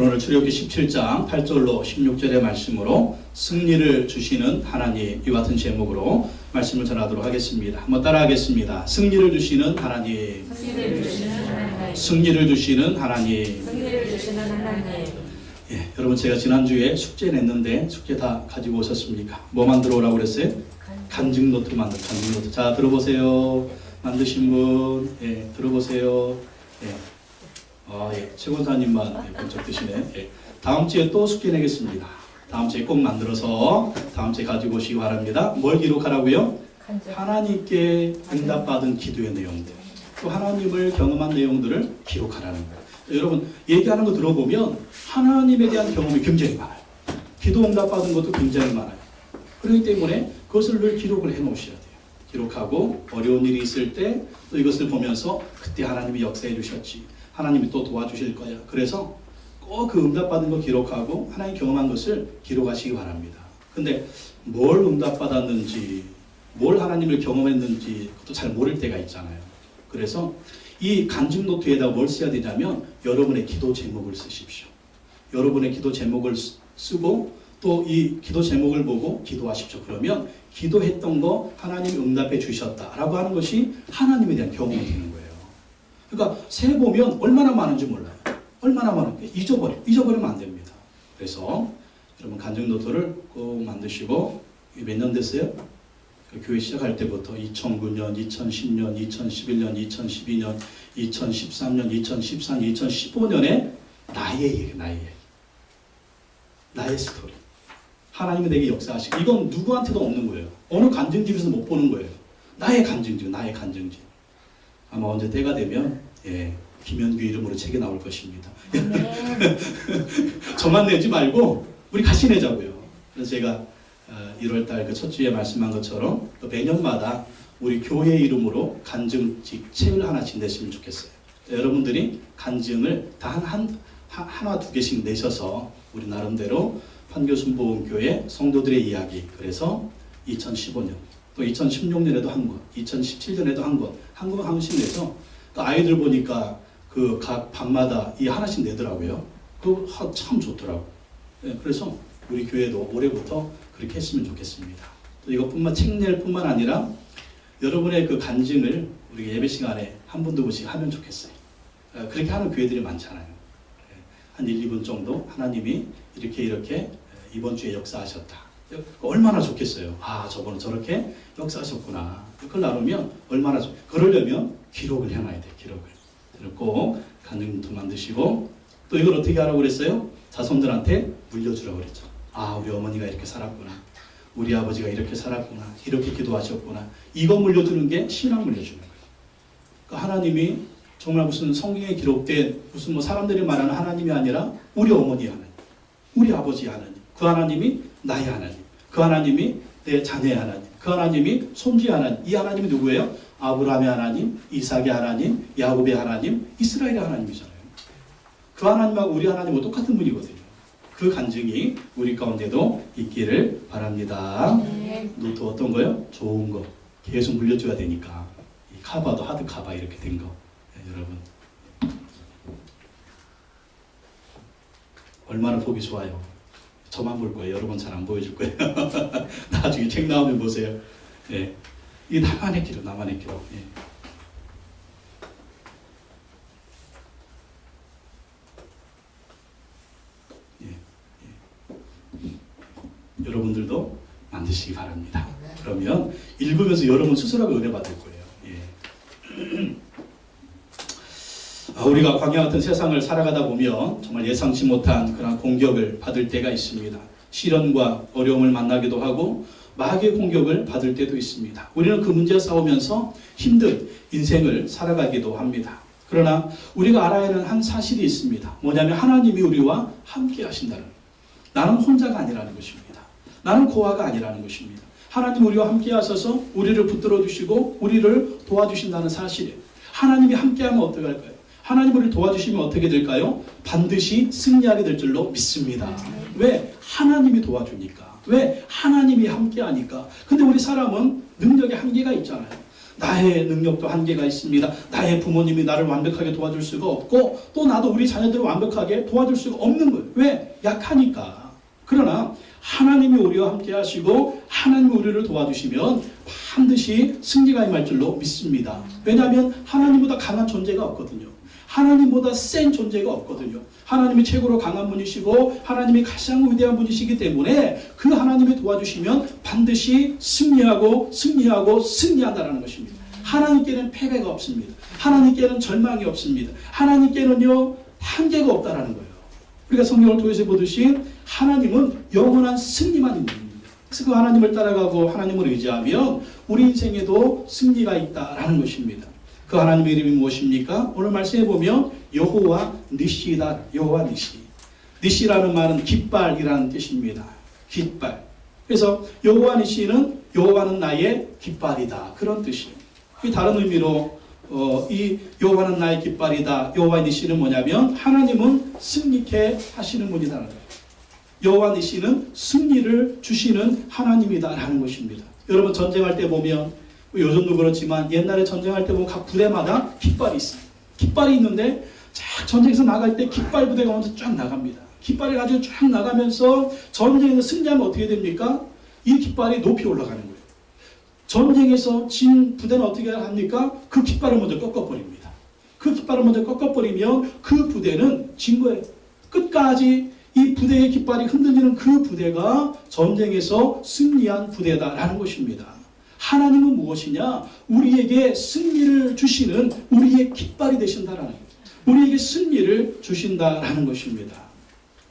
오늘 출애굽기 17장 8절로 16절의 말씀으로 승리를 주시는 하나님, 이 같은 제목으로 말씀을 전하도록 하겠습니다. 한번 따라하겠습니다. 승리를 주시는 하나님, 승리를 주시는 하나님. 예, 여러분 제가 지난주에 숙제 냈는데 숙제 다 가지고 오셨습니까? 뭐 만들어 오라고 그랬어요? 간증 노트 간증 노트. 자, 들어보세요. 만드신 분, 예, 들어보세요. 예. 예, 최권사님만 번쩍 드시네. 예. 다음 주에 또 숙제 내겠습니다. 다음 주에 꼭 만들어서 다음 주에 가지고 오시기 바랍니다. 뭘 기록하라고요? 하나님께 응답받은 기도의 내용들, 또 하나님을 경험한 내용들을 기록하라는 거예요. 여러분 얘기하는 거 들어보면 하나님에 대한 경험이 굉장히 많아요. 기도 응답받은 것도 굉장히 많아요. 그렇기 때문에 그것을 늘 기록을 해 놓으셔야 돼요. 기록하고 어려운 일이 있을 때 또 이것을 보면서 그때 하나님이 역사해 주셨지, 하나님이 또 도와주실 거야. 그래서 꼭 그 응답받은 거 기록하고 하나님 경험한 것을 기록하시기 바랍니다. 근데 뭘 응답받았는지, 뭘 하나님을 경험했는지 그것도 잘 모를 때가 있잖아요. 그래서 이 간증 노트에다 뭘 써야 되냐면 여러분의 기도 제목을 쓰십시오. 여러분의 기도 제목을 쓰고 또 이 기도 제목을 보고 기도하십시오. 그러면 기도했던 거 하나님이 응답해 주셨다라고 하는 것이 하나님에 대한 경험이 되는 거예요. 그러니까 세보면 얼마나 많은지 몰라요. 얼마나 많은지 잊어버리면 안 됩니다. 그래서 여러분 간증 노트를 꼭 만드시고, 몇 년 됐어요? 교회 시작할 때부터 2009년, 2010년, 2011년, 2012년, 2013년, 2014년, 2015년에 나의 얘기, 나의 스토리. 하나님이 내게 역사하시고, 이건 누구한테도 없는 거예요. 어느 간증집에서 못 보는 거예요. 나의 간증집. 아마 언제 때가 되면 김현규 이름으로 책이 나올 것입니다. 저만 내지 말고 우리 같이 내자고요. 그래서 제가 1월달 그 첫 주에 말씀한 것처럼 또 매년마다 우리 교회 이름으로 간증집 책을 하나씩 내시면 좋겠어요. 여러분들이 간증을 다 하나 두 개씩 내셔서 우리 나름대로 판교순복음교회 성도들의 이야기, 그래서 2015년 또 2016년에도 한 권, 2017년에도 한 권, 한 권씩 내서 또 아이들 보니까 그 각 방마다 이 하나씩 내더라고요. 그거 참 좋더라고. 그래서 우리 교회도 올해부터 그렇게 했으면 좋겠습니다. 또 이것뿐만 책 낼 뿐만 아니라 여러분의 그 간증을 우리 예배 시간에 한 분 두 분씩 하면 좋겠어요. 그렇게 하는 교회들이 많잖아요. 한 1, 2분 정도 하나님이 이렇게 이번 주에 역사하셨다. 얼마나 좋겠어요. 저번에 저렇게 역사하셨구나. 그걸 나누면 얼마나 좋. 그러려면 기록을 해놔야 돼요. 기록을. 꼭 간증도 만드시고, 또 이걸 어떻게 하라고 그랬어요? 자손들한테 물려주라고 그랬죠. 우리 어머니가 이렇게 살았구나. 우리 아버지가 이렇게 살았구나. 이렇게 기도하셨구나. 이거 물려주는 게 신앙 물려주는 거예요. 그러니까 하나님이 정말 무슨 성경에 기록된 무슨 뭐 사람들이 말하는 하나님이 아니라 우리 어머니 하나님, 우리 아버지 하나님, 그 하나님이 나의 하나님, 그 하나님이 내 자녀의 하나님, 그 하나님이 손주의 하나님. 이 하나님이 누구예요? 아브라함의 하나님, 이삭의 하나님, 야곱의 하나님, 이스라엘의 하나님이잖아요. 그 하나님하고 우리 하나님하고 똑같은 분이거든요. 그 간증이 우리 가운데도 있기를 바랍니다. 노트 어떤 거요? 좋은 거 계속 물려줘야 되니까. 이 카바도 하드 카바 이렇게 된 거. 여러분 얼마나 보기 좋아요. 저만 볼 거예요. 여러분 잘 안 보여줄 거예요. 나중에 책 나오면 보세요. 이게 나만의 기록. 여러분들도 만드시기 바랍니다. 그러면 읽으면서 여러분 스스로가 은혜 받을 거예요. 우리가 광야 같은 세상을 살아가다 보면 정말 예상치 못한 그런 공격을 받을 때가 있습니다. 시련과 어려움을 만나기도 하고 마귀의 공격을 받을 때도 있습니다. 우리는 그 문제와 싸우면서 힘든 인생을 살아가기도 합니다. 그러나 우리가 알아야 하는 한 사실이 있습니다. 뭐냐면 하나님이 우리와 함께 하신다는 거예요. 나는 혼자가 아니라는 것입니다. 나는 고아가 아니라는 것입니다. 하나님 우리와 함께 하셔서 우리를 붙들어 주시고 우리를 도와주신다는 사실이에요. 하나님이 함께하면 어떻게 할까요? 하나님 우리를 도와주시면 어떻게 될까요? 반드시 승리하게 될 줄로 믿습니다. 왜? 하나님이 도와주니까. 왜? 하나님이 함께하니까. 근데 우리 사람은 능력의 한계가 있잖아요. 나의 능력도 한계가 있습니다. 나의 부모님이 나를 완벽하게 도와줄 수가 없고 또 나도 우리 자녀들을 완벽하게 도와줄 수가 없는 거예요. 왜? 약하니까. 그러나 하나님이 우리와 함께 하시고 하나님이 우리를 도와주시면 반드시 승리가 임할 줄로 믿습니다. 왜냐하면 하나님보다 강한 존재가 없거든요. 하나님보다 센 존재가 없거든요. 하나님이 최고로 강한 분이시고 하나님이 가장 위대한 분이시기 때문에 그 하나님이 도와주시면 반드시 승리하고 승리한다는 것입니다. 하나님께는 패배가 없습니다. 하나님께는 절망이 없습니다. 하나님께는요 한계가 없다라는 거예요. 우리가 성경을 통해서 보듯이 하나님은 영원한 승리만 있는 겁니다. 그래서 그 하나님을 따라가고 하나님을 의지하면 우리 인생에도 승리가 있다라는 것입니다. 그 하나님의 이름이 무엇입니까? 오늘 말씀해 보면 여호와 니시다. 여호와 니시. 니시라는 말은 깃발이라는 뜻입니다. 깃발. 그래서 여호와 니시는 여호와는 나의 깃발이다. 그런 뜻이에요. 다른 의미로 이 여호와는 나의 깃발이다. 여호와 니시는 뭐냐면 하나님은 승리케 하시는 분이다라는 거예요. 여호와 니시는 승리를 주시는 하나님이다라는 것입니다. 여러분 전쟁할 때 보면 요즘도 그렇지만 옛날에 전쟁할 때 보면 각 부대마다 깃발이 있어요. 깃발이 있는데 쫙 전쟁에서 나갈 때 깃발 부대가 먼저 쫙 나갑니다. 깃발이 가지고 쫙 나가면서 전쟁에서 승리하면 어떻게 됩니까? 이 깃발이 높이 올라가는 거예요. 전쟁에서 진 부대는 어떻게 합니까? 그 깃발을 먼저 꺾어버립니다. 그 깃발을 먼저 꺾어버리면 그 부대는 진 거예요. 끝까지 이 부대의 깃발이 흔들리는 그 부대가 전쟁에서 승리한 부대다라는 것입니다. 하나님은 무엇이냐? 우리에게 승리를 주시는 우리의 깃발이 되신다라는 거예요. 우리에게 승리를 주신다라는 것입니다.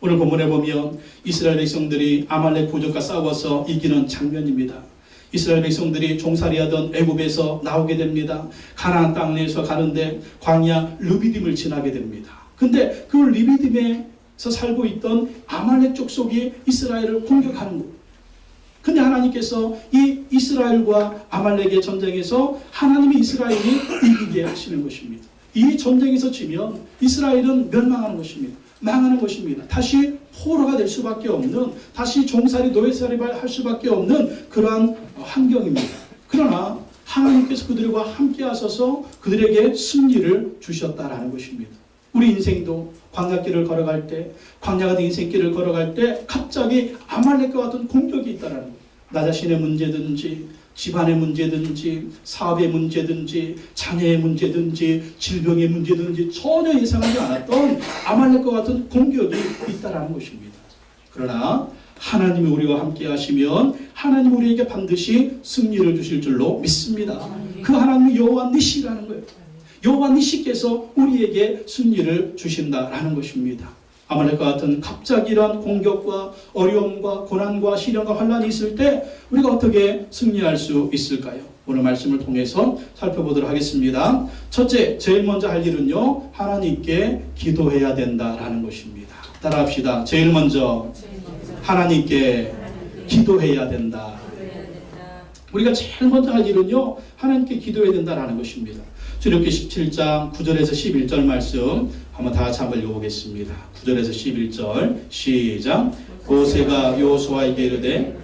오늘 본문에 보면 이스라엘 백성들이 아말렉 부족과 싸워서 이기는 장면입니다. 이스라엘 백성들이 종살이하던 애굽에서 나오게 됩니다. 가나안 땅에서 가는데 광야 르비딤을 지나게 됩니다. 근데 그 르비딤에서 살고 있던 아말렉 족속이 이스라엘을 공격하는 거예요. 근데 하나님께서 이 이스라엘과 아말렉의 전쟁에서 하나님이 이스라엘이 이기게 하시는 것입니다. 이 전쟁에서 지면 이스라엘은 멸망하는 것입니다. 망하는 것입니다. 다시 포로가 될 수밖에 없는, 다시 종살이 노예살이를 할 수밖에 없는 그러한 환경입니다. 그러나 하나님께서 그들과 함께 하셔서 그들에게 승리를 주셨다라는 것입니다. 우리 인생도 광야길을 걸어갈 때, 광야 같은 인생길을 걸어갈 때 갑자기 아말렉과 같은 공격이 있다라는 거예요. 나 자신의 문제든지 집안의 문제든지 사업의 문제든지 자녀의 문제든지 질병의 문제든지 전혀 예상하지 않았던 아말렉과 같은 공격이 있다라는 것입니다. 그러나 하나님이 우리와 함께 하시면 하나님 우리에게 반드시 승리를 주실 줄로 믿습니다. 그 하나님이 여호와 니시라는 거예요. 여호와 니시께서 우리에게 승리를 주신다라는 것입니다. 아말렉과 같은 갑작이란 공격과 어려움과 고난과 시련과 환난이 있을 때 우리가 어떻게 승리할 수 있을까요? 오늘 말씀을 통해서 살펴보도록 하겠습니다. 첫째, 제일 먼저 할 일은요, 하나님께 기도해야 된다라는 것입니다. 따라합시다. 제일 먼저 하나님께 기도해야 된다. 우리가 제일 먼저 할 일은요, 하나님께 기도해야 된다라는 것입니다. 출애굽기 17장 9절에서 11절 말씀 한번 다 같이 한번 읽어보겠습니다. 9절에서 11절 시작. 모세가 여호수아에게 이르되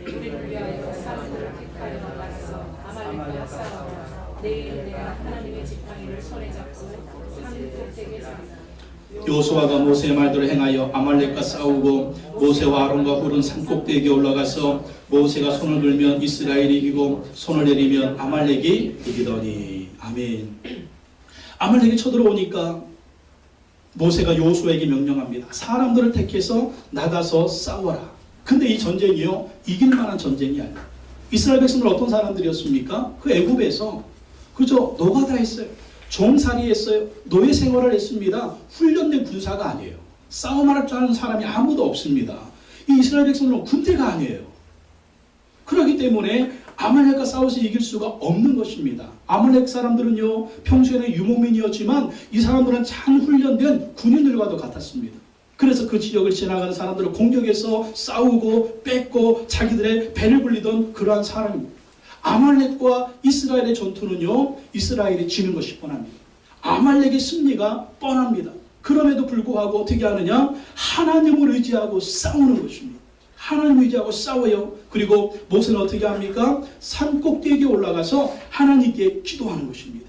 여호수아가 모세의 말대로 행하여 아말렉과 싸우고 모세와 아론과 훌은 산꼭대기에 올라가서 모세가 손을 들면 이스라엘이 이기고 손을 내리면 아말렉이 이기더니. 아멘. 아말렉이 쳐들어오니까 모세가 여호수아에게 명령합니다. 사람들을 택해서 나가서 싸워라. 근데 이 전쟁이요, 이길 만한 전쟁이 아니에요. 이스라엘 백성들 어떤 사람들이었습니까? 그 애굽에서 그저 노가다 했어요. 종살이 했어요. 노예 생활을 했습니다. 훈련된 군사가 아니에요. 싸움할 줄 아는 사람이 아무도 없습니다. 이 이스라엘 백성들은 군대가 아니에요. 그렇기 때문에 아말렉과 싸워서 이길 수가 없는 것입니다. 아말렉 사람들은요, 평소에는 유목민이었지만 이 사람들은 잘 훈련된 군인들과도 같았습니다. 그래서 그 지역을 지나가는 사람들을 공격해서 싸우고 뺏고 자기들의 배를 불리던 그러한 사람입니다. 아말렉과 이스라엘의 전투는요, 이스라엘이 지는 것이 뻔합니다. 아말렉의 승리가 뻔합니다. 그럼에도 불구하고 어떻게 하느냐? 하나님을 의지하고 싸우는 것입니다. 하나님 의지하고 싸워요. 그리고 모세는 어떻게 합니까? 산 꼭대기에 올라가서 하나님께 기도하는 것입니다.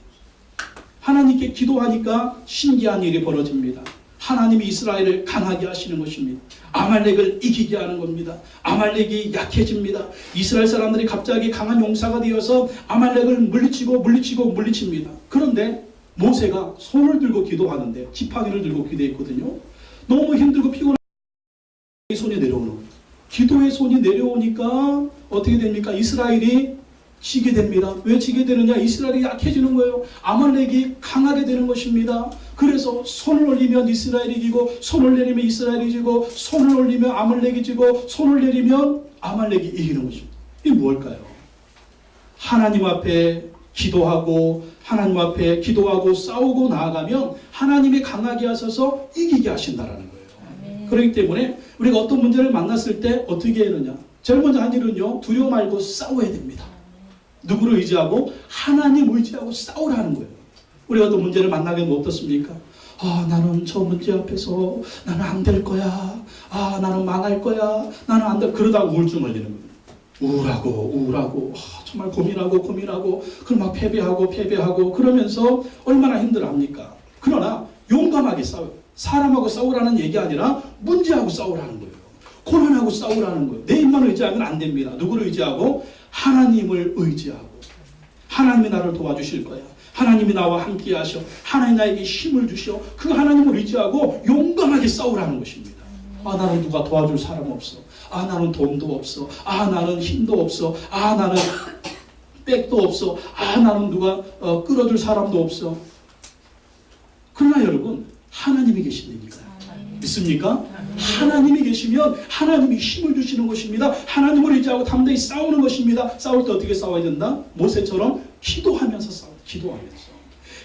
하나님께 기도하니까 신기한 일이 벌어집니다. 하나님이 이스라엘을 강하게 하시는 것입니다. 아말렉을 이기게 하는 겁니다. 아말렉이 약해집니다. 이스라엘 사람들이 갑자기 강한 용사가 되어서 아말렉을 물리칩니다. 그런데 모세가 손을 들고 기도하는데, 지팡이를 들고 기도했거든요. 너무 힘들고 피곤한 손이 내려오는 거예요. 기도의 손이 내려오니까 어떻게 됩니까? 이스라엘이 지게 됩니다. 왜 지게 되느냐? 이스라엘이 약해지는 거예요. 아말렉이 강하게 되는 것입니다. 그래서 손을 올리면 이스라엘이 이기고, 손을 내리면 이스라엘이 지고, 손을 올리면 아말렉이 지고, 손을 내리면 아말렉이 이기는 것입니다. 이게 뭘까요? 하나님 앞에 기도하고, 하나님 앞에 기도하고 싸우고 나아가면 하나님이 강하게 하셔서 이기게 하신다라는 거예요. 그렇기 때문에 우리가 어떤 문제를 만났을 때 어떻게 해야 하느냐? 제일 먼저 한 일은요, 두려워 말고 싸워야 됩니다. 누구를 의지하고? 하나님 의지하고 싸우라는 거예요. 우리가 어떤 문제를 만나게 되면 어떻습니까? 나는 저 문제 앞에서 나는 안 될 거야. 나는 망할 거야. 나는 안 될, 그러다가 우울증 걸리는 거예요. 우울하고 정말 고민하고 그럼 막 패배하고 그러면서 얼마나 힘들어합니까? 그러나 용감하게 싸워요. 사람하고 싸우라는 얘기 아니라 문제하고 싸우라는 거예요. 고난하고 싸우라는 거예요. 내 입만 의지하면 안 됩니다. 누구를 의지하고? 하나님을 의지하고, 하나님이 나를 도와주실 거야. 하나님이 나와 함께 하셔. 하나님 나에게 힘을 주셔. 그 하나님을 의지하고 용감하게 싸우라는 것입니다. 나는 누가 도와줄 사람 없어. 나는 돈도 없어. 나는 힘도 없어. 나는 백도 없어. 나는 누가 끌어줄 사람도 없어. 그러나 여러분, 하나님이 계시니까. 믿습니까? 하나님이 계시면 하나님이 힘을 주시는 것입니다. 하나님을 의지하고 담대히 싸우는 것입니다. 싸울 때 어떻게 싸워야 된다? 모세처럼 기도하면서 싸워.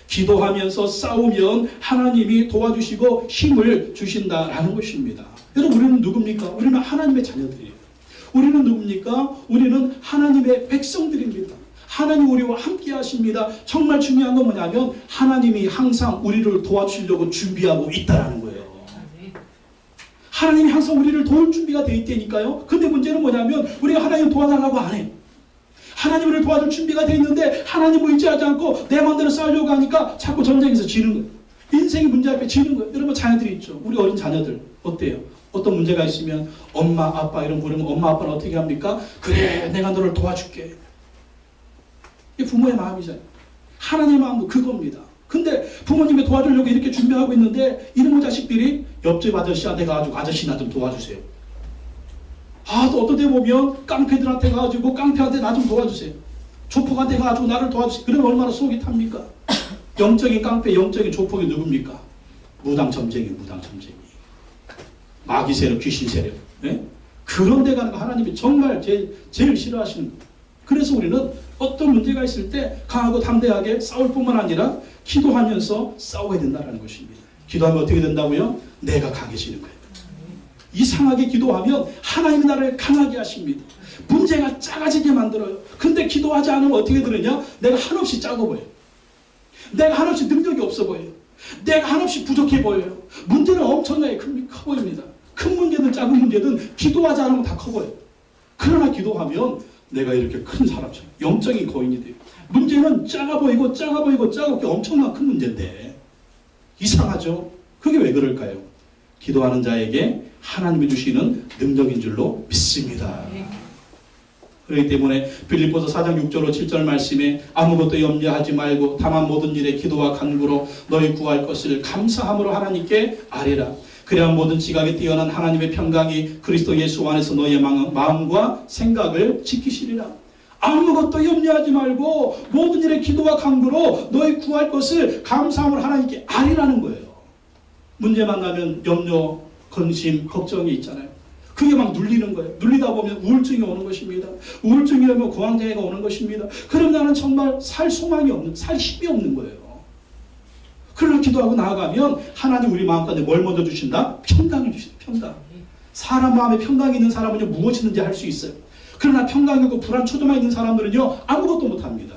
기도하면서 싸우면 하나님이 도와주시고 힘을 주신다라는 것입니다. 여러분, 우리는 누굽니까? 우리는 하나님의 자녀들이에요. 우리는 누굽니까? 우리는 하나님의 백성들입니다. 하나님 우리와 함께 하십니다. 정말 중요한 건 뭐냐면 하나님이 항상 우리를 도와주시려고 준비하고 있다라는 거예요. 하나님이 항상 우리를 도울 준비가 되어 있다니까요. 근데 문제는 뭐냐면 우리가 하나님 도와달라고 안 해요. 하나님을 도와줄 준비가 되어 있는데 하나님을 의지하지 않고 내 마음대로 싸우려고 하니까 자꾸 전쟁에서 지는 거예요. 인생의 문제 앞에 지는 거예요. 여러분, 자녀들이 있죠. 우리 어린 자녀들 어때요? 어떤 문제가 있으면 엄마 아빠 이런 부르면 엄마 아빠는 어떻게 합니까? 그래, 내가 너를 도와줄게. 이게 부모의 마음이잖아요. 하나님의 마음도 그겁니다. 근데 부모님이 도와주려고 이렇게 준비하고 있는데 이놈의 자식들이 옆집 아저씨한테 가가지고 아저씨 나 좀 도와주세요. 또 어떤 데 보면 깡패들한테 가가지고 깡패한테 나 좀 도와주세요. 조폭한테 가가지고 나를 도와주세요. 그러면 얼마나 속이 탑니까? 영적인 깡패, 영적인 조폭이 누굽니까? 무당점쟁이. 마귀 세력, 귀신 세력. 네? 그런 데 가는 거 하나님이 정말 제일 싫어하시는 거예요. 그래서 우리는 어떤 문제가 있을 때 강하고 담대하게 싸울 뿐만 아니라 기도하면서 싸워야 된다는 것입니다. 기도하면 어떻게 된다고요? 내가 강해지는 거예요. 이상하게 기도하면 하나님이 나를 강하게 하십니다. 문제가 작아지게 만들어요. 근데 기도하지 않으면 어떻게 되느냐? 내가 한없이 작아 보여요. 내가 한없이 능력이 없어 보여요. 내가 한없이 부족해 보여요. 문제는 엄청나게 커 보입니다. 큰 문제든 작은 문제든 기도하지 않으면 다 커 보여요. 그러나 기도하면 내가 이렇게 큰 사람처럼 영적인 거인이 돼요. 문제는 작아 보이고 엄청나게 큰 문제인데 이상하죠? 그게 왜 그럴까요? 기도하는 자에게 하나님이 주시는 능력인 줄로 믿습니다. 그렇기 때문에 빌립보서 4장 6절로 7절 말씀에 아무것도 염려하지 말고 다만 모든 일에 기도와 간구로 너희 구할 것을 감사함으로 하나님께 아뢰라. 그래야 모든 지각에 뛰어난 하나님의 평강이 그리스도 예수 안에서 너희의 마음과 생각을 지키시리라. 아무것도 염려하지 말고 모든 일에 기도와 간구로 너희 구할 것을 감사함으로 하나님께 아뢰라는 거예요. 문제 만나면 염려, 근심, 걱정이 있잖아요. 그게 막 눌리는 거예요. 눌리다 보면 우울증이 오는 것입니다. 우울증이 오면 공황장애가 오는 것입니다. 그럼 나는 정말 살 소망이 없는, 살 힘이 없는 거예요. 그러나 기도하고 나아가면 하나님 우리 마음 가운데 뭘 먼저 주신다? 평강을 주신다. 평강. 사람 마음에 평강이 있는 사람은요 무엇이든지 할 수 있어요. 그러나 평강이 없고 불안 초조만 있는 사람들은요 아무것도 못합니다.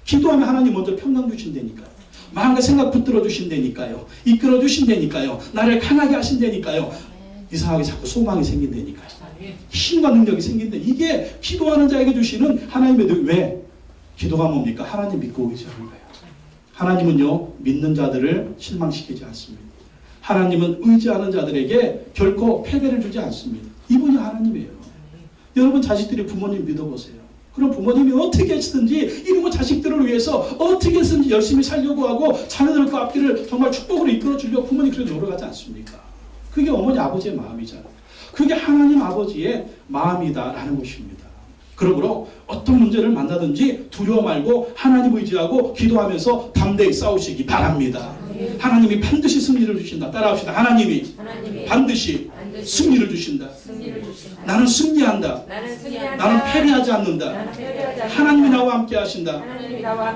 기도하면 하나님 먼저 평강 주신다니까요. 마음과 생각 붙들어 주신다니까요. 이끌어 주신다니까요. 나를 강하게 하신다니까요. 이상하게 자꾸 소망이 생긴다니까요. 힘과 능력이 생긴다. 이게 기도하는 자에게 주시는 하나님의 왜? 기도가 뭡니까? 하나님 믿고 의지하는 거예요. 하나님은요, 믿는 자들을 실망시키지 않습니다. 하나님은 의지하는 자들에게 결코 패배를 주지 않습니다. 이분이 하나님이에요. 여러분 자식들이 부모님 믿어보세요. 그럼 부모님이 어떻게 했든지 이놈의 자식들을 위해서 어떻게 해서든지 열심히 살려고 하고 자녀들 그 앞길을 정말 축복으로 이끌어 주려고 부모님 그렇게 노력하지 않습니까? 그게 어머니 아버지의 마음이잖아요. 그게 하나님 아버지의 마음이다라는 것입니다. 그러므로 어떤 문제를 만나든지 두려워 말고 하나님 의지하고 기도하면서 담대히 싸우시기 바랍니다. 하나님이 반드시 승리를 주신다. 따라합시다. 하나님이 반드시 승리를 주신다. 나는 승리한다. 나는 패배하지 않는다. 하나님이 나와 함께 하신다.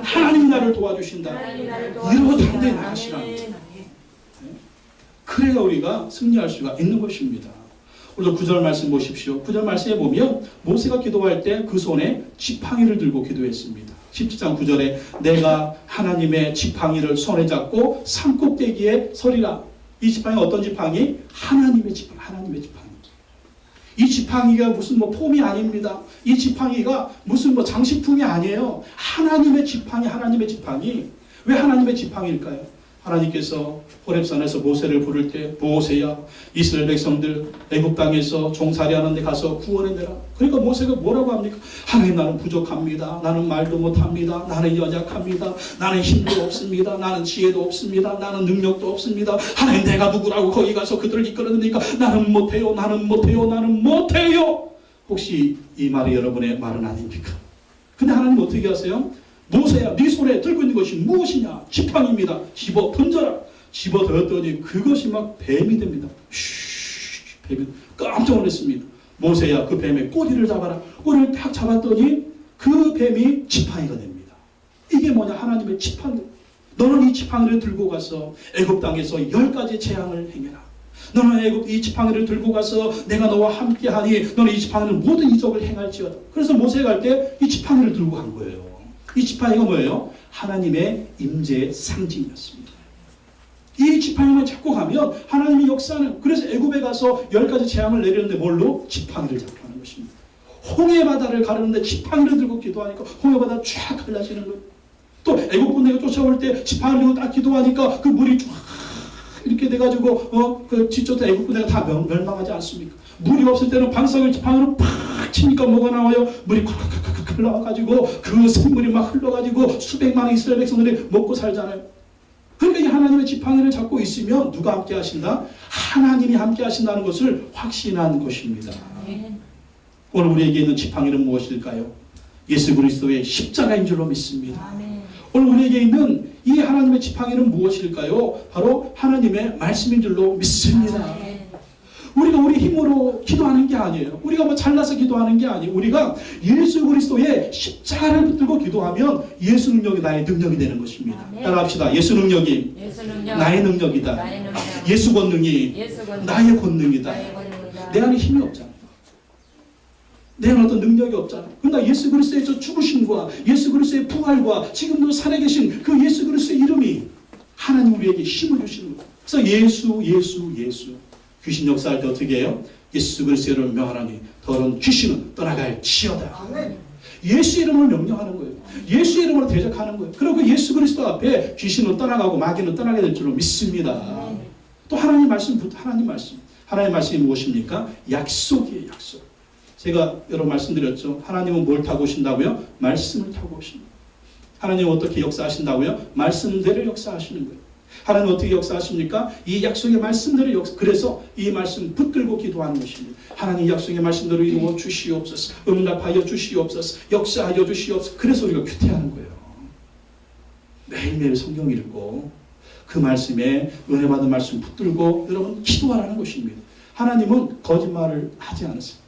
하나님이 나를 도와주신다. 이러고 담대히 나가시라는 거예요. 그래야 우리가 승리할 수가 있는 것입니다. 우리도 9절 말씀 보십시오. 9절 말씀에 보면 모세가 기도할 때 그 손에 지팡이를 들고 기도했습니다. 17장 9절에 내가 하나님의 지팡이를 손에 잡고 산꼭대기에 서리라. 이 지팡이가 어떤 지팡이? 하나님의 지팡이. 하나님의 지팡이. 이 지팡이가 무슨 폼이 아닙니다. 이 지팡이가 무슨 장식품이 아니에요. 하나님의 지팡이, 하나님의 지팡이. 왜 하나님의 지팡이일까요? 하나님께서 호렙산에서 모세를 부를 때 모세야 이스라엘 백성들 애굽 땅에서 종살이하는 데 가서 구원해내라. 그러니까 모세가 뭐라고 합니까? 하나님 나는 부족합니다. 나는 말도 못합니다. 나는 연약합니다. 나는 힘도 없습니다. 나는 지혜도 없습니다. 나는 능력도 없습니다. 하나님 내가 누구라고 거기 가서 그들을 이끌어내니까 나는 못해요. 나는 못해요. 나는 못해요. 혹시 이 말이 여러분의 말은 아닙니까? 근데 하나님 어떻게 하세요? 모세야 네 손에 들고 있는 것이 무엇이냐? 지팡이입니다. 집어 던져라. 집어 던졌더니 그것이 막 뱀이 됩니다. 뱀이 깜짝 놀랐습니다. 모세야 그 뱀의 꼬리를 잡아라. 꼬리를 딱 잡았더니 그 뱀이 지팡이가 됩니다. 이게 뭐냐? 하나님의 지팡이. 너는 이 지팡이를 들고 가서 애굽 땅에서 10가지 재앙을 행해라. 너는 이 지팡이를 들고 가서 내가 너와 함께하니 너는 이 지팡이는 모든 이적을 행할지어다. 그래서 모세가 갈 때 이 지팡이를 들고 간 거예요. 이 지팡이가 뭐예요? 하나님의 임재의 상징이었습니다. 이 지팡이만 잡고 가면 하나님이 역사하는, 그래서 애굽에 가서 10가지 재앙을 내렸는데 뭘로? 지팡이를 잡고 하는 것입니다. 홍해 바다를 가르는데 지팡이를 들고 기도하니까 홍해 바다 쫙 갈라지는 거예요. 또 애굽 군대가 쫓아올 때 지팡이를 들고 딱 기도하니까 그 물이 쫙 이렇게 돼가지고 그 지쳤던 애굽 군대가 다 멸망하지 않습니까? 물이 없을 때는 방석을 지팡이로 팍 치니까 뭐가 나와요? 물이 콱콱콱콱 흘러가지고 그 샘물이 막 흘러가지고 수백만의 이스라엘 백성들이 먹고 살잖아요. 그러니까 이 하나님의 지팡이를 잡고 있으면 누가 함께 하신다? 하나님이 함께 하신다는 것을 확신한 것입니다. 오늘 우리에게 있는 지팡이는 무엇일까요? 예수 그리스도의 십자가인 줄로 믿습니다. 오늘 우리에게 있는 이 하나님의 지팡이는 무엇일까요? 바로 하나님의 말씀인 줄로 믿습니다. 우리가 우리 힘으로 기도하는 게 아니에요. 우리가 잘나서 기도하는 게 아니에요. 우리가 예수 그리스도의 십자가를 붙들고 기도하면 예수 능력이 나의 능력이 되는 것입니다. 따라합시다. 예수 능력이 나의 능력이다. 예수 권능이 나의 권능이다. 내 안에 힘이 없잖아. 내 안에 어떤 능력이 없잖아. 그러나 예수 그리스도의 저 죽으심과 예수 그리스도의 부활과 지금도 살아 계신 그 예수 그리스도의 이름이 하나님 우리에게 힘을 주시는 거예요. 그래서 예수 귀신 역사할 때 어떻게 해요? 예수 그리스도를 명하나니 더러운 귀신은 떠나갈지어다. 예수 이름을 명령하는 거예요. 예수 이름으로 대적하는 거예요. 그리고 예수 그리스도 앞에 귀신은 떠나가고 마귀는 떠나게 될 줄로 믿습니다. 또 하나님 말씀이 무엇입니까? 약속이에요. 약속. 제가 여러 번 말씀드렸죠. 하나님은 뭘 타고 오신다고요? 말씀을 타고 오십니다. 하나님은 어떻게 역사하신다고요? 말씀대로 역사하시는 거예요. 하나님 어떻게 역사하십니까? 이 약속의 말씀대로 그래서 이 말씀 붙들고 기도하는 것입니다. 하나님 약속의 말씀대로 이루어 주시옵소서. 응답하여 주시옵소서. 역사하여 주시옵소서. 그래서 우리가 규태하는 거예요. 매일매일 성경 읽고 그 말씀에 은혜 받은 말씀 붙들고 여러분 기도하라는 것입니다. 하나님은 거짓말을 하지 않으세요.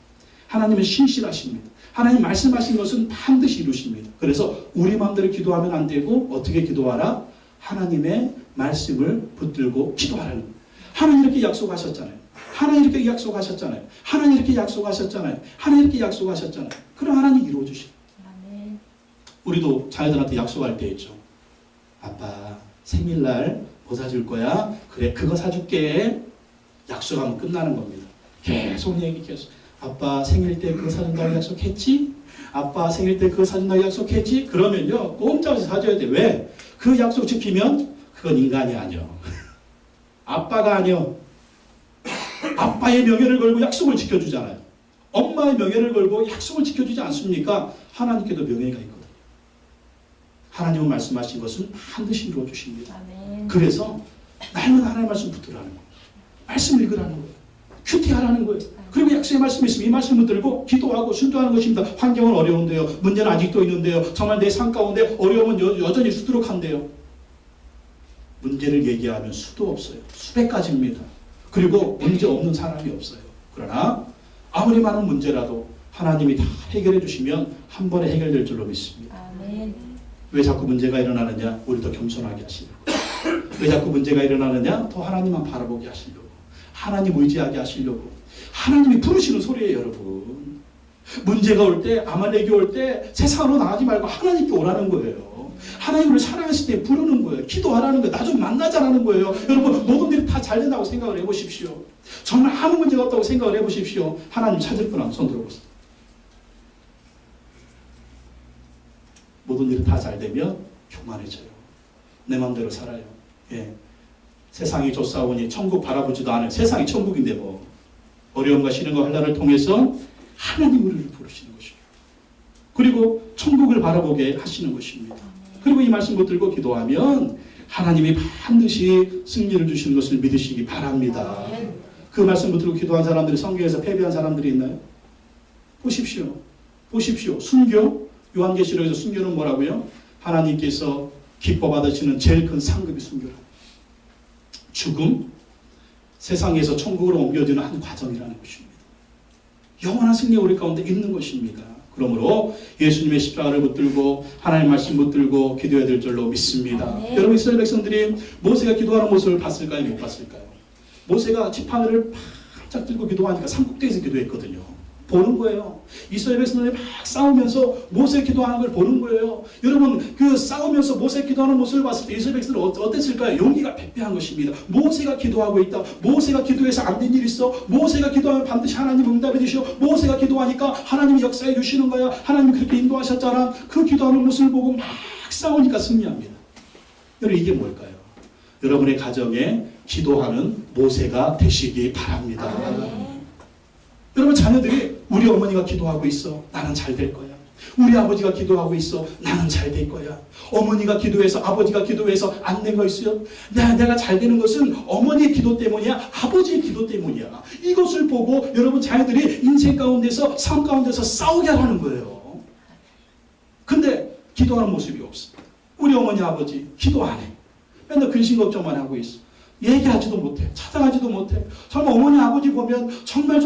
하나님은 신실하십니다. 하나님 말씀하신 것은 반드시 이루십니다. 그래서 우리 마음대로 기도하면 안 되고 어떻게 기도하라? 하나님의 말씀을 붙들고 기도하라는 거예요. 하나님 이렇게 약속하셨잖아요. 하나님 이렇게 약속하셨잖아요. 하나님 이렇게 약속하셨잖아요. 하나님 이렇게 약속하셨잖아요. 그럼 하나님 이루어 주시죠. 우리도 자녀들한테 약속할 때 있죠. 아빠 생일날 뭐 사줄 거야? 그래 그거 사줄게. 약속하면 끝나는 겁니다. 계속 얘기 계속. 아빠 생일 때 그거 사준다고 약속했지? 아빠 생일 때 그거 사준다고 약속했지? 그러면요 꼼짝없이 사줘야 돼. 왜? 그 약속 지키면 그건 인간이 아니야. 아빠가 아니야. 아빠의 명예를 걸고 약속을 지켜주잖아요. 엄마의 명예를 걸고 약속을 지켜주지 않습니까? 하나님께도 명예가 있거든요. 하나님은 말씀하신 것은 반드시 이루어주십니다. 그래서 날마다 하나님의 말씀 붙들라는 거예요. 말씀 읽으라는 거예요. 큐티하라는 거예요. 그리고 약속의 말씀이 있으면 이 말씀을 들고 기도하고 순종하는 것입니다. 환경은 어려운데요. 문제는 아직도 있는데요. 정말 내 삶 가운데 어려움은 여전히 수두룩한데요. 문제를 얘기하면 수도 없어요. 수백 가지입니다. 그리고 문제 없는 사람이 없어요. 그러나 아무리 많은 문제라도 하나님이 다 해결해 주시면 한 번에 해결될 줄로 믿습니다. 아멘. 왜 자꾸 문제가 일어나느냐? 우리 더 겸손하게 하시려고. 왜 자꾸 문제가 일어나느냐? 더 하나님만 바라보게 하시려고. 하나님 의지하게 하시려고. 하나님이 부르시는 소리예요, 여러분. 문제가 올 때, 아말렉이 올 때 세상으로 나가지 말고 하나님께 오라는 거예요. 하나님을 사랑하실 때 부르는 거예요. 기도하라는 거예요. 나 좀 만나자라는 거예요. 여러분 모든 일이 다 잘 된다고 생각을 해보십시오. 정말 아무 문제가 없다고 생각을 해보십시오. 하나님 찾을 거나 손 들어보세요. 모든 일이 다 잘 되면 교만해져요. 내 마음대로 살아요. 예. 세상이 좋사오니 천국 바라보지도 않아요. 세상이 천국인데 뭐 어려움과 시련과 환난을 통해서 하나님 우리를 부르시는 것입니다. 그리고 천국을 바라보게 하시는 것입니다. 그리고 이 말씀 붙들고 기도하면 하나님이 반드시 승리를 주시는 것을 믿으시기 바랍니다. 그 말씀 붙들고 기도한 사람들이 성경에서 패배한 사람들이 있나요? 보십시오. 보십시오. 순교, 요한계시록에서 순교는 뭐라고요? 하나님께서 기뻐 받으시는 제일 큰 상급이 순교라고. 죽음, 세상에서 천국으로 옮겨지는 한 과정이라는 것입니다. 영원한 승리가 우리 가운데 있는 것입니다. 그러므로 예수님의 십자가를 붙들고 하나님의 말씀 붙들고 기도해야 될 줄로 믿습니다. 네. 여러분 이스라엘 백성들이 모세가 기도하는 모습을 봤을까요? 못 봤을까요? 모세가 지팡이를 바짝 들고 기도하니까 산꼭대기에서 기도했거든요. 보는 거예요. 이스라엘 백성들이 막 싸우면서 모세 기도하는 걸 보는 거예요. 여러분 그 싸우면서 모세 기도하는 모습을 봤을 때 이스라엘 백성들은 어땠을까요? 용기가 백배한 것입니다. 모세가 기도하고 있다. 모세가 기도해서 안 된 일 있어. 모세가 기도하면 반드시 하나님 응답해 주시오. 모세가 기도하니까 하나님이 역사해 주시는 거야. 하나님이 그렇게 인도하셨잖아. 그 기도하는 모습을 보고 막 싸우니까 승리합니다. 여러분 이게 뭘까요? 여러분의 가정에 기도하는 모세가 되시기 바랍니다. 여러분 자녀들이 우리 어머니가 기도하고 있어. 나는 잘 될 거야. 우리 아버지가 기도하고 있어. 나는 잘 될 거야. 어머니가 기도해서 아버지가 기도해서 안 된 거 있어요? 내가 잘 되는 것은 어머니의 기도 때문이야. 아버지의 기도 때문이야. 이것을 보고 여러분 자녀들이 인생 가운데서 삶 가운데서 싸우게 하라는 거예요. 근데 기도하는 모습이 없어. 우리 어머니 아버지 기도 안 해. 맨날 근심 걱정만 하고 있어. 얘기하지도 못해. 찾아가지도 못해. 정말 어머니 아버지 보면 정말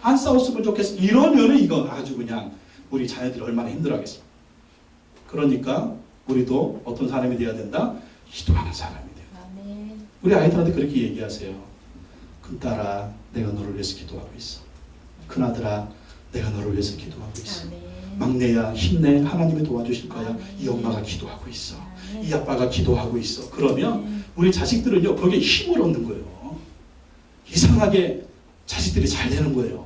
안 싸웠으면 좋겠어. 이러면은 이건 아주 그냥 우리 자녀들이 얼마나 힘들어하겠어. 그러니까 우리도 어떤 사람이 되어야 된다? 기도하는 사람이 돼요. 우리 아이들한테 그렇게 얘기하세요. 큰딸아 내가 너를 위해서 기도하고 있어. 큰아들아 내가 너를 위해서 기도하고 있어. 막내야 힘내. 하나님이 도와주실 거야. 이 엄마가 기도하고 있어. 이 아빠가 기도하고 있어. 그러면 우리 자식들은요 거기에 힘을 얻는 거예요. 이상하게 자식들이 잘 되는 거예요.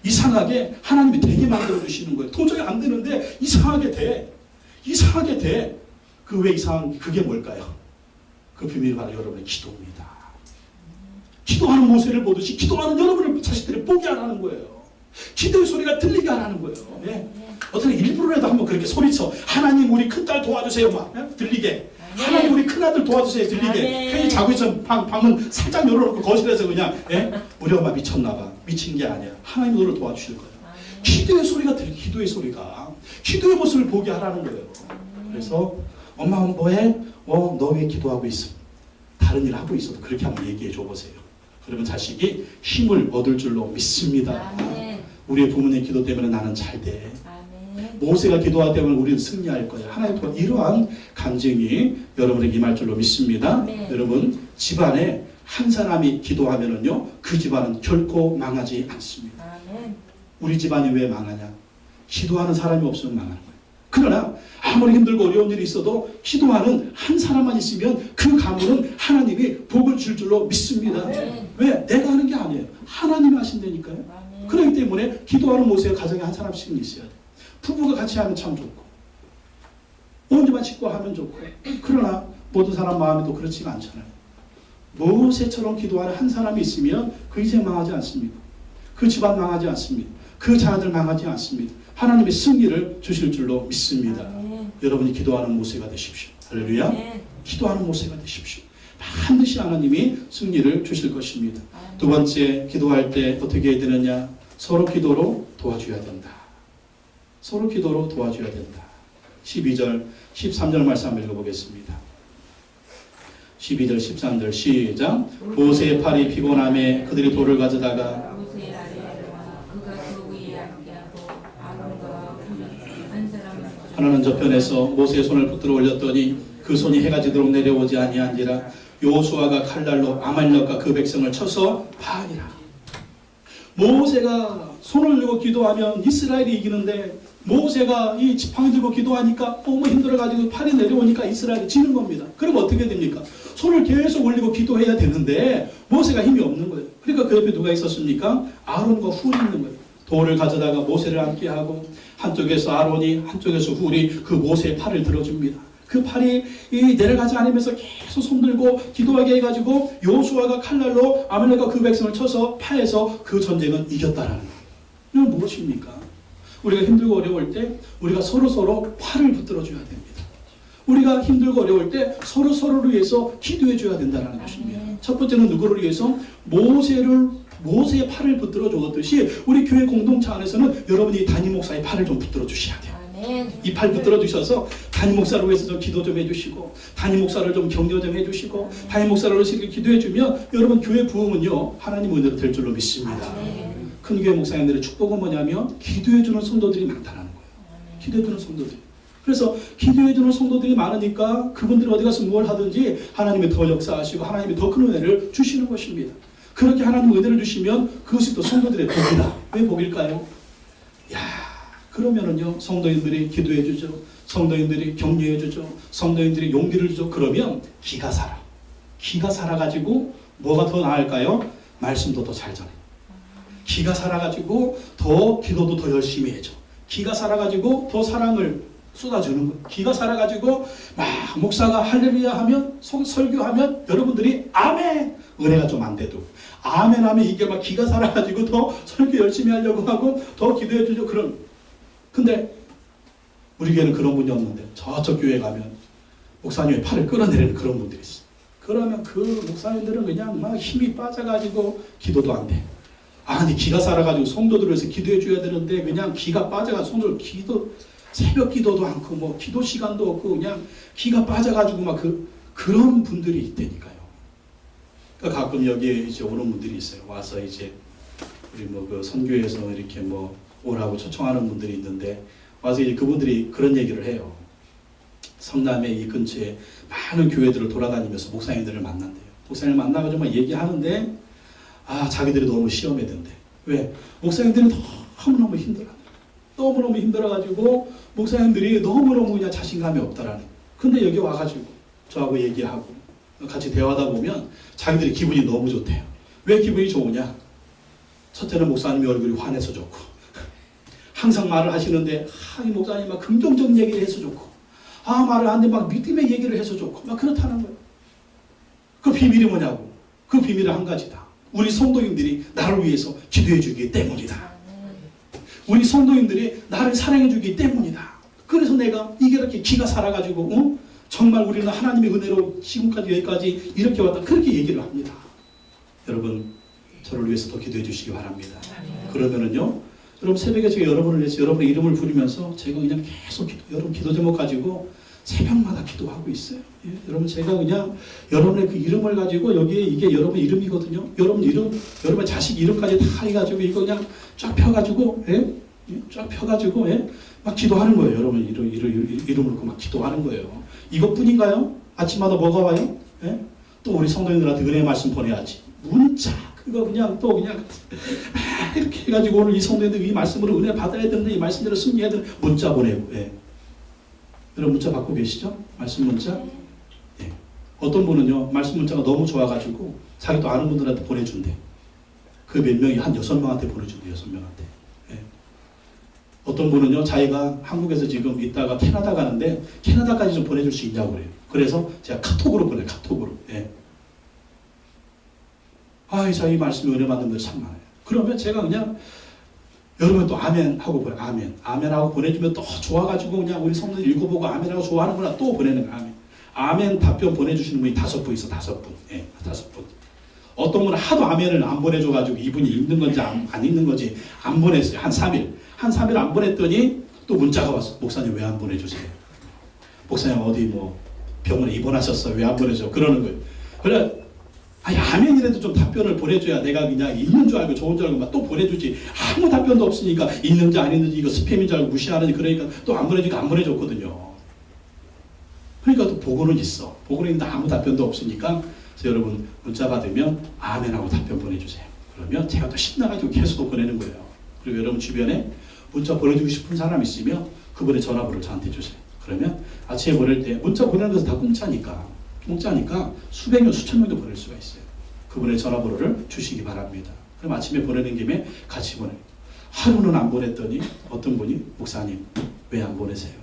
이상하게 하나님이 되게 만들어 주시는 거예요. 도저히 안 되는데 이상하게 돼. 이상하게 돼. 그 왜 이상한 그게 뭘까요? 그 비밀이 바로 여러분의 기도입니다. 기도하는 모세를 보듯이 기도하는 여러분의 자식들이 보게 하라는 거예요. 기도의 소리가 들리게 하라는 거예요. 네. 어떻게 일부러라도 한번 그렇게 소리쳐. 하나님 우리 큰딸 도와주세요. 막 들리게. 하나님 우리 큰아들 도와주세요. 들리게. 괜히 자고 있으면 방문 살짝 열어놓고 거실에서 그냥 우리 엄마 미쳤나봐. 미친 게 아니야. 하나님 너를 도와주실 거야. 기도의 소리가 들리게. 기도의 소리가. 기도의 모습을 보게 하라는 거예요. 그래서 엄마 뭐해? 너 왜 기도하고 있어? 다른 일 하고 있어도 그렇게 한번 얘기해 줘 보세요. 그러면 자식이 힘을 얻을 줄로 믿습니다. 우리의 부모님의 기도 때문에 나는 잘 돼. 모세가 기도할 때문에 우리는 승리할 거야. 하나님 도와. 이러한 간증이 여러분에게 임할 줄로 믿습니다. 여러분 집안에 한 사람이 기도하면은요 그 집안은 결코 망하지 않습니다. 우리 집안이 왜 망하냐? 기도하는 사람이 없으면 망하는 거예요. 그러나 아무리 힘들고 어려운 일이 있어도 기도하는 한 사람만 있으면 그 가문은 하나님이 복을 줄 줄로 믿습니다. 왜? 내가 하는 게 아니에요. 하나님이 하신다니까요. 그렇기 때문에 기도하는 모세가 가정에 한 사람씩은 있어야 돼. 부부가 같이 하면 참 좋고 온전한 식구 하면 좋고, 그러나 모든 사람 마음이 또 그렇지가 않잖아요. 모세처럼 기도하는 한 사람이 있으면 그 인생 망하지 않습니다. 그 집안 망하지 않습니다. 그 자녀들 망하지 않습니다. 하나님의 승리를 주실 줄로 믿습니다. 여러분이 기도하는 모세가 되십시오. 할렐루야. 기도하는 모세가 되십시오. 반드시 하나님이 승리를 주실 것입니다. 두 번째, 기도할 때 어떻게 해야 되느냐? 서로 기도로 도와줘야 된다. 서로 기도로 도와줘야 된다. 12절, 13절 말씀 한번 읽어보겠습니다. 12절, 13절 시작. 모세의 팔이 피곤함에 그들이 돌을 가져다가 하나는 저편에서 모세의 손을 붙들어 올렸더니 그 손이 해가 지도록 내려오지 아니한지라. 여호수아가 칼날로 아말렉과 그 백성을 쳐서 파하니라. 모세가 손을 들고 기도하면 이스라엘이 이기는데, 모세가 이 지팡이 들고 기도하니까 너무 힘들어가지고 팔이 내려오니까 이스라엘이 지는 겁니다. 그럼 어떻게 됩니까? 손을 계속 올리고 기도해야 되는데 모세가 힘이 없는 거예요. 그러니까 그 옆에 누가 있었습니까? 아론과 훌이 있는 거예요. 돌을 가져다가 모세를 앉게 하고, 한쪽에서 아론이, 한쪽에서 훌이 그 모세의 팔을 들어줍니다. 그 팔이 내려가지 않으면서 계속 손들고 기도하게 해가지고 여호수아가 칼날로 아말렉과 그 백성을 쳐서 파해서 그 전쟁은 이겼다라는 거예요. 이건 무엇입니까? 우리가 힘들고 어려울 때 우리가 서로 팔을 붙들어줘야 됩니다. 우리가 힘들고 어려울 때 서로를 위해서 기도해줘야 된다는 것입니다. 첫 번째는 누구를 위해서? 모세의 팔을 붙들어 주었듯이 우리 교회 공동체 안에서는 여러분이 담임 목사의 팔을 좀 붙들어 주셔야 돼요. 이 팔 붙들어 주셔서 담임 목사를 위해서 좀 기도 좀 해주시고, 담임 목사를 좀 격려 좀 해주시고, 담임 목사를 위해서 기도해 주면 여러분 교회 부흥은요 하나님 은혜로 될 줄로 믿습니다. 큰 교회 목사님들의 축복은 뭐냐면 기도해 주는 성도들이 많다는 거예요. 기도해 주는 성도들. 그래서 기도해 주는 성도들이 많으니까 그분들이 어디 가서 뭘 하든지 하나님이 더 역사하시고 하나님이 더 큰 은혜를 주시는 것입니다. 그렇게 하나님 은혜를 주시면 그것이 또 성도들의 복이다. 왜 복일까요? 그러면은요 성도인들이 기도해 주죠. 성도인들이 격려해 주죠. 성도인들이 용기를 주죠. 그러면 기가 살아. 기가 살아가지고 뭐가 더 나을까요? 말씀도 더 잘 전해. 기가 살아가지고 더 기도도 더 열심히 해줘. 기가 살아가지고 더 사랑을 쏟아주는 거예요. 기가 살아가지고 막 목사가 할렐루야 하면, 설교하면 여러분들이 아멘! 은혜가 좀 안 돼도 아멘 하면 이게 막 기가 살아가지고 더 설교 열심히 하려고 하고 더 기도해 주려고 그런. 근데 우리 교회는 그런 분이 없는데 저쪽 교회 가면 목사님의 팔을 끌어내리는 그런 분들이 있어요. 그러면 그 목사님들은 그냥 막 힘이 빠져가지고 기도도 안 돼. 아니 기가 살아가지고 성도들을 위해서 기도해 줘야 되는데 그냥 기가 빠져가지고 성도들 새벽 기도도 않고 뭐 기도 시간도 없고 그냥 기가 빠져가지고 막 그런 분들이 있다니까요. 그러니까 가끔 여기에 이제 오는 분들이 있어요. 와서 이제 우리 뭐 그 선교에서 이렇게 뭐 오라고 초청하는 분들이 있는데 와서 이제 그분들이 그런 얘기를 해요. 성남의 이 근처에 많은 교회들을 돌아다니면서 목사님들을 만난대요. 목사님을 만나가지고 막 얘기하는데 자기들이 너무 시험에 든대. 왜? 목사님들이 너무너무 힘들어. 너무너무 힘들어가지고 목사님들이 너무너무 그냥 자신감이 없다라는. 근데 여기 와가지고 저하고 얘기하고 같이 대화하다 보면 자기들이 기분이 너무 좋대요. 왜 기분이 좋으냐? 첫째는 목사님이 얼굴이 환해서 좋고, 항상 말을 하시는데 이 목사님 막 긍정적 얘기를 해서 좋고, 말을 하는데 막 믿음의 얘기를 해서 좋고 막 그렇다는 거예요. 그 비밀이 뭐냐고? 그 비밀은 한 가지다. 우리 성도님들이 나를 위해서 기도해 주기 때문이다. 우리 성도님들이 나를 사랑해 주기 때문이다. 그래서 내가 이게 이렇게 기가 살아가지고 정말 우리는 하나님의 은혜로 지금까지 여기까지 이렇게 왔다. 그렇게 얘기를 합니다. 여러분 저를 위해서 더 기도해 주시기 바랍니다. 그러면은요 여러분 새벽에 제가 여러분을 위해서 여러분의 이름을 부르면서 제가 그냥 계속 여러분 기도 제목 가지고 새벽마다 기도하고 있어요. 예, 여러분 제가 그냥 여러분의 그 이름을 가지고 여기에 이게 여러분 이름이거든요. 여러분 이름, 여러분 자식 이름까지 다 해가지고 이거 그냥 쫙 펴가지고 쫙 펴가지고 막 기도하는 거예요. 여러분 이름을 놓고 막 기도하는 거예요. 이것뿐인가요? 아침마다 뭐가 와요? 또 우리 성도님들한테 은혜 말씀 보내야지. 문자 그거 그냥 또 그냥 이렇게 해가지고 오늘 이 성도님들 이 말씀으로 은혜 받아야 되는데 이 말씀대로 승리해야 되는 문자 보내고. 여러분 문자 받고 계시죠? 말씀 문자? 어떤 분은요 말씀 문자가 너무 좋아가지고 자기 또 아는 분들한테 보내준대. 그 몇 명이 한 6명한테 보내준대요. 6명한테. 예. 어떤 분은요, 자기가 한국에서 지금 있다가 캐나다 가는데 캐나다까지 좀 보내줄 수 있냐고 그래요. 그래서 제가 카톡으로 보내요. 카톡으로. 예. 이 말씀에 은혜 받는 분들 참 많아요. 그러면 제가 그냥 여러분 또 아멘 하고 보내. 아멘 하고 보내주면 또 좋아가지고 그냥 우리 성도들 읽어보고 아멘 하고 좋아하는구나 또 보내는 거예요. 아멘 답변 보내주시는 분이 5분 있어. 5분. 예, 5분. 어떤 분은 하도 아멘을 안 보내줘가지고 이분이 읽는 건지 안 읽는 건지 안 보냈어요. 한 3일 안 보냈더니 또 문자가 왔어. 목사님 왜 안 보내주세요? 목사님 어디 뭐 병원에 입원하셨어요? 왜 안 보내줘? 그러는 거예요. 그래, 아멘이라도 좀 답변을 보내줘야 내가 그냥 읽는 줄 알고 좋은 줄 알고 막 또 보내주지. 아무 답변도 없으니까 읽는지 안 읽는지 이거 스팸인 줄 알고 무시하는지 그러니까 또 안 보내주니까 안 보내줬거든요. 그러니까 또 보고는 있어. 보고는 있는데 아무 답변도 없으니까 그래서 여러분 문자 받으면 아멘하고 답변 보내주세요. 그러면 제가 또 신나가지고 계속 보내는 거예요. 그리고 여러분 주변에 문자 보내주고 싶은 사람 있으면 그분의 전화번호를 저한테 주세요. 그러면 아침에 보낼 때 문자 보내는 것은 다 공짜니까 수백 명, 수천 명도 보낼 수가 있어요. 그분의 전화번호를 주시기 바랍니다. 그럼 아침에 보내는 김에 같이 보내요. 하루는 안 보냈더니 어떤 분이 목사님 왜 안 보내세요?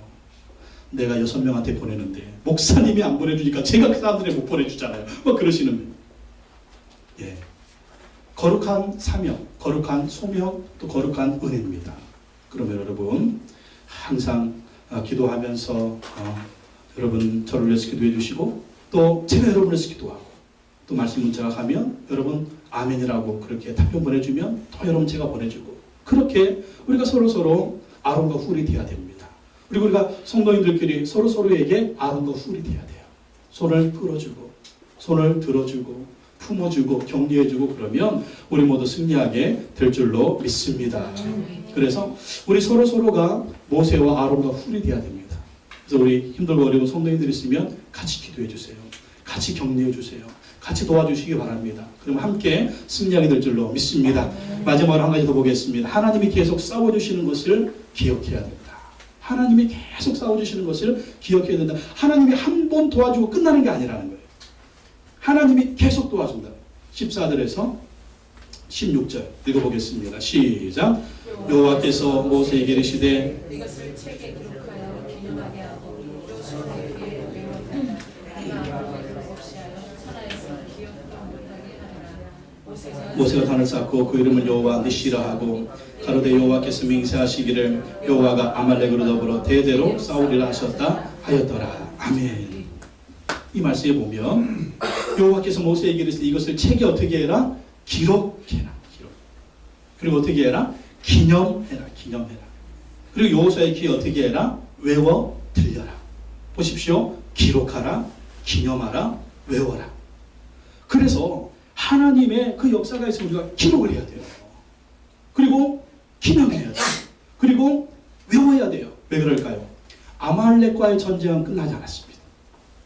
내가 6명한테 보내는데 목사님이 안 보내주니까 제가 그 사람들에 못 보내주잖아요. 뭐 그러시는 거예요. 예. 거룩한 사명, 거룩한 소명, 또 거룩한 은혜입니다. 그러면 여러분 항상 기도하면서 여러분 저를 위해서 기도해 주시고 또 제가 여러분을 위해서 기도하고 또 말씀 문자가 가면 여러분 아멘이라고 그렇게 답변 보내주면 또 여러분 제가 보내주고 그렇게 우리가 서로 아론과 훌이 돼야 됩니다. 그리고 우리가 성도님들끼리 서로에게 아론과 훌이 돼야 돼요. 손을 끌어주고 손을 들어주고 품어주고 격려해주고 그러면 우리 모두 승리하게 될 줄로 믿습니다. 그래서 우리 서로가 모세와 아론과 훌이 돼야 됩니다. 그래서 우리 힘들고 어려운 성도님들 있으면 같이 기도해 주세요. 같이 격려해 주세요. 같이 도와주시기 바랍니다. 그럼 함께 승리하게 될 줄로 믿습니다. 마지막으로 한 가지 더 보겠습니다. 하나님이 계속 싸워주시는 것을 기억해야 된다. 하나님이 계속 싸워주시는 것을 기억해야 된다. 하나님이 한 번 도와주고 끝나는 게 아니라는 거예요. 하나님이 계속 도와준다. 14절에서 16절 읽어보겠습니다. 시작. 여호와께서 모세에게 이르시되 이것을 책에 기록하여 기념하게 하고 요수아의 귀에 외웠다가 내가 아무것도 없이 하여 천하에서 기억도 못하게 하리라. 모세가 단을 쌓고 그 이름을 여호와 니시라 하고 가로되 여호와께서 맹세하시기를 여호와가 아말렉으로 더불어 대대로 싸우리라 하셨다 하였더라. 아멘. 이 말씀에 보면 여호와께서 모세에게 이르시되 이것을 책에 어떻게 해라? 기록해라. 그리고 어떻게 해라? 기념해라. 그리고 여호수아의 귀에 어떻게 해라? 외워 들려라. 보십시오. 기록하라, 기념하라, 외워라. 그래서 하나님의 그 역사가 있으면 우리가 기록을 해야 돼요. 그리고 기념해야 돼요. 그리고 외워야 돼요. 왜 그럴까요? 아말렉과의 전쟁은 끝나지 않았습니다.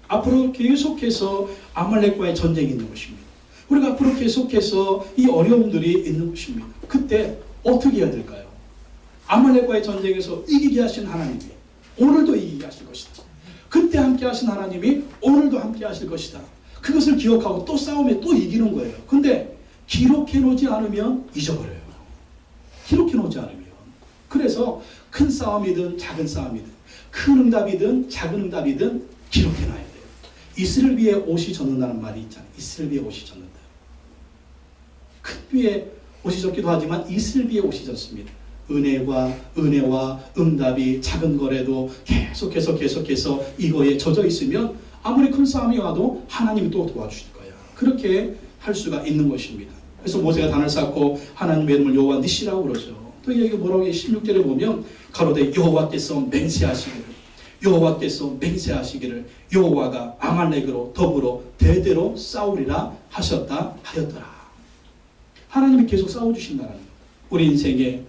앞으로 계속해서 아말렉과의 전쟁이 있는 것입니다. 우리가 앞으로 계속해서 이 어려움들이 있는 것입니다. 그때 어떻게 해야 될까요? 아말렉과의 전쟁에서 이기게 하신 하나님이 오늘도 이기게 하실 것이다. 그때 함께 하신 하나님이 오늘도 함께 하실 것이다. 그것을 기억하고 또 싸우면 또 이기는 거예요. 근데 기록해 놓지 않으면 잊어버려요. 기록해 놓지 않으면. 그래서 큰 싸움이든 작은 싸움이든 큰 응답이든 작은 응답이든 기록해 놔야 돼요. 이슬을 위해 옷이 젖는다는 말이 있잖아요. 이슬을 위해 옷이 젖는다. 큰 위에 옷이 젖기도 하지만 이슬 위에 옷이 젖습니다. 은혜와 응답이 작은 거래도 계속해서 이거에 젖어 있으면 아무리 큰 싸움이 와도 하나님이 또 도와주실 거야. 그렇게 할 수가 있는 것입니다. 그래서 모세가 단을 쌓고 하나님의 이름을 여호와 니시라고 그러죠. 또 여기 뭐라고 16절에 보면 가로되 여호와께서 맹세하시기를 여호와가 아말렉으로 더불어 대대로 싸우리라 하셨다 하였더라. 하나님이 계속 싸워주신다는 거예요. 우리 인생에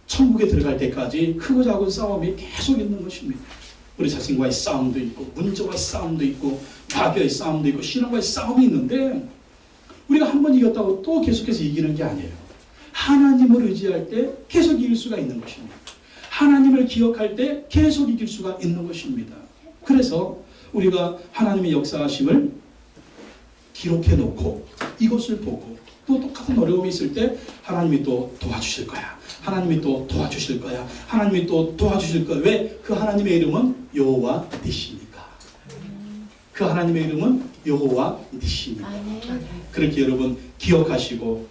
천국에 들어갈 때까지 크고 작은 싸움이 계속 있는 것입니다. 우리 자신과의 싸움도 있고 문제와의 싸움도 있고 마귀와의 싸움도 있고 신앙과의 싸움이 있는데 우리가 한 번 이겼다고 또 계속해서 이기는 게 아니에요. 하나님을 의지할 때 계속 이길 수가 있는 것입니다. 하나님을 기억할 때 계속 이길 수가 있는 것입니다. 그래서 우리가 하나님의 역사하심을 기록해 놓고 이것을 보고 또 똑같은 어려움이 있을 때 하나님이 또 도와주실 거야. 하나님이 또 도와주실 거야. 하나님이 또 도와주실 거야. 왜? 그 하나님의 이름은 여호와 니시니까. 그 하나님의 이름은 여호와 니시니까. 그렇게 여러분 기억하시고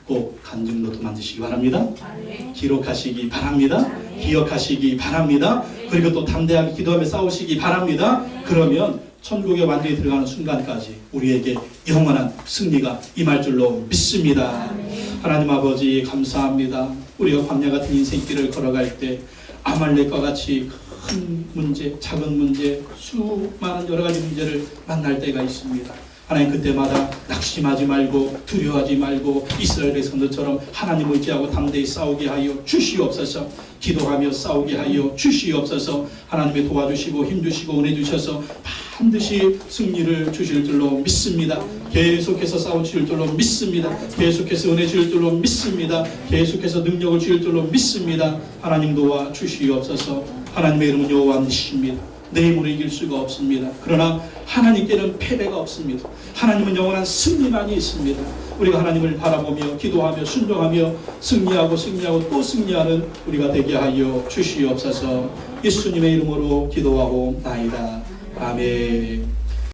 꼭 간증노트 만드시기 바랍니다. 기록하시기 바랍니다. 기억하시기 바랍니다. 그리고 또 담대하게 기도하며 싸우시기 바랍니다. 그러면 천국에 완전히 들어가는 순간까지 우리에게 영원한 승리가 임할 줄로 믿습니다. 하나님 아버지 감사합니다. 우리가 광야 같은 인생길을 걸어갈 때 아말렉과 같이 큰 문제, 작은 문제, 수많은 여러 가지 문제를 만날 때가 있습니다. 하나님 그때마다 낙심하지 말고 두려워하지 말고 이스라엘 백성들처럼 하나님을 의지하고 담대히 싸우게 하여 주시옵소서. 기도하며 싸우게 하여 주시옵소서. 하나님이 도와주시고 힘주시고 은혜 주셔서 반드시 승리를 주실 줄로 믿습니다. 계속해서 싸우실 줄로 믿습니다. 계속해서 은혜 주실 줄로 믿습니다. 계속해서 능력을 주실 줄로 믿습니다. 하나님 도와 주시옵소서. 하나님의 이름은 여호와이십니다. 내 힘으로 이길 수가 없습니다. 그러나 하나님께는 패배가 없습니다. 하나님은 영원한 승리만이 있습니다. 우리가 하나님을 바라보며 기도하며 순종하며 승리하고 또 승리하는 우리가 되게 하여 주시옵소서. 예수님의 이름으로 기도하고 나이다. 아멘.